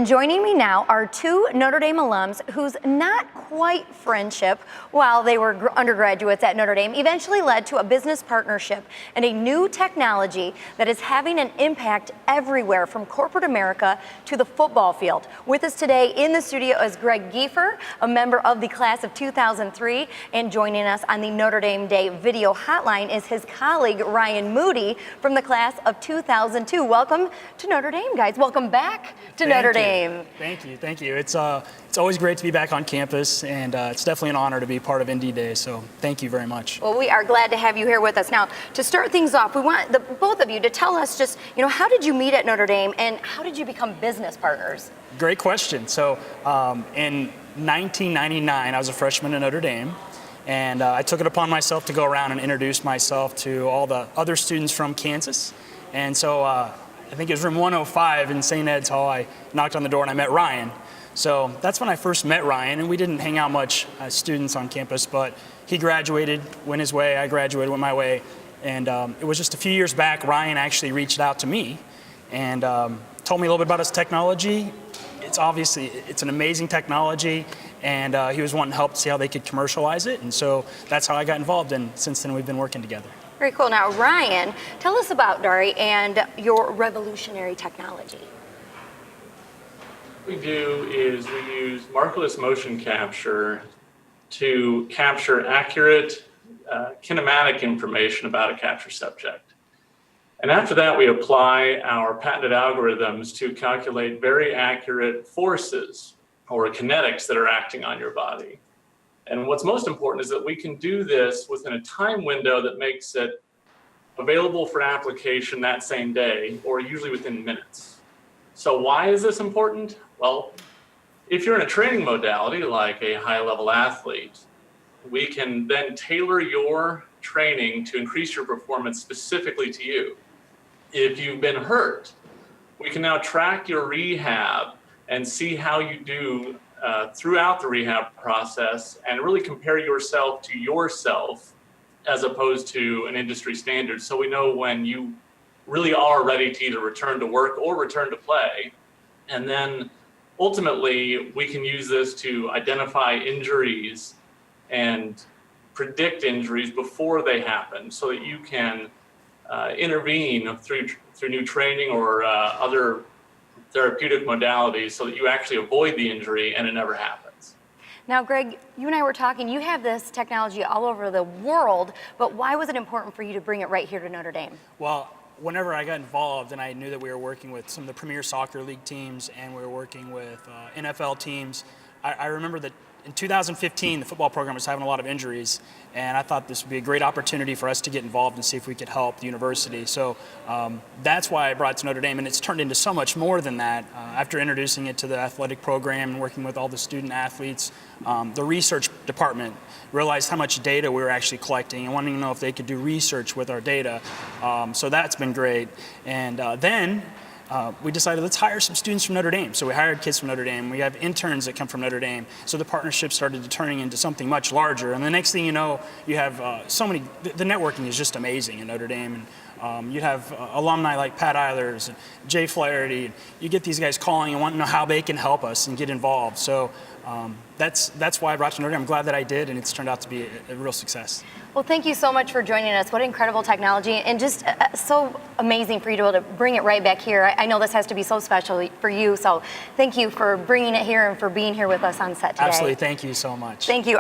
Joining me now are two Notre Dame alums whose not quite friendship while they were undergraduates at Notre Dame eventually led to a business partnership and a new technology that is having an impact everywhere from corporate America to the football field. With us today in the studio is Greg Giefer, a member of the class of 2003, and joining us on the Notre Dame Day video hotline is his colleague Ryan Moodie from the class of 2002. Welcome to Notre Dame, guys. Welcome back to Notre Dame. Thank you. It's always great to be back on campus, and it's definitely an honor to be part of Indy Day, so thank you very much. Well, we are glad to have you here with us. Now, to start things off, we want both of you to tell us just, how did you meet at Notre Dame, and how did you become business partners? Great question. So in 1999, I was a freshman at Notre Dame, and I took it upon myself to go around and introduce myself to all the other students from Kansas. And so I think it was room 105 in St. Ed's Hall. I knocked on the door and I met Ryan. So that's when I first met Ryan, and we didn't hang out much as students on campus, but he graduated, went his way, I graduated, went my way. And it was just a few years back, Ryan actually reached out to me and told me a little bit about his technology. It's an amazing technology, and he was wanting help to see how they could commercialize it. And so that's how I got involved, and since then we've been working together. Very cool. Now, Ryan, tell us about DARI and your revolutionary technology. What we do is we use markerless motion capture to capture accurate kinematic information about a capture subject. And after that, we apply our patented algorithms to calculate very accurate forces or kinetics that are acting on your body. And what's most important is that we can do this within a time window that makes it available for application that same day, or usually within minutes. So why is this important? Well, if you're in a training modality like a high-level athlete, we can then tailor your training to increase your performance specifically to you. If you've been hurt, we can now track your rehab and see how you do throughout the rehab process and really compare yourself to yourself as opposed to an industry standard. So we know when you really are ready to either return to work or return to play. And then ultimately, we can use this to identify injuries and predict injuries before they happen so that you can intervene through new training or other therapeutic modalities so that you actually avoid the injury and it never happens. Now, Greg, you and I were talking, you have this technology all over the world, but why was it important for you to bring it right here to Notre Dame? Well, whenever I got involved and I knew that we were working with some of the premier soccer league teams and we were working with NFL teams, I remember that in 2015, the football program was having a lot of injuries, and I thought this would be a great opportunity for us to get involved and see if we could help the university. So that's why I brought it to Notre Dame, and it's turned into so much more than that. After introducing it to the athletic program and working with all the student athletes, the research department realized how much data we were actually collecting and wanting to know if they could do research with our data. So that's been great. And then we decided, let's hire some students from Notre Dame. So we hired kids from Notre Dame. We have interns that come from Notre Dame. So the partnership started turning into something much larger. And the next thing you know, you have the networking is just amazing in Notre Dame. And you have alumni like Pat Eilers and Jay Flaherty. You get these guys calling and wanting to know how they can help us and get involved. So that's why I brought it to Notre Dame. I'm glad that I did, and it's turned out to be a real success. Well, thank you so much for joining us. What incredible technology, and just so amazing for you to be able to bring it right back here. I know this has to be so special for you, so thank you for bringing it here and for being here with us on set today. Absolutely, thank you so much. Thank you.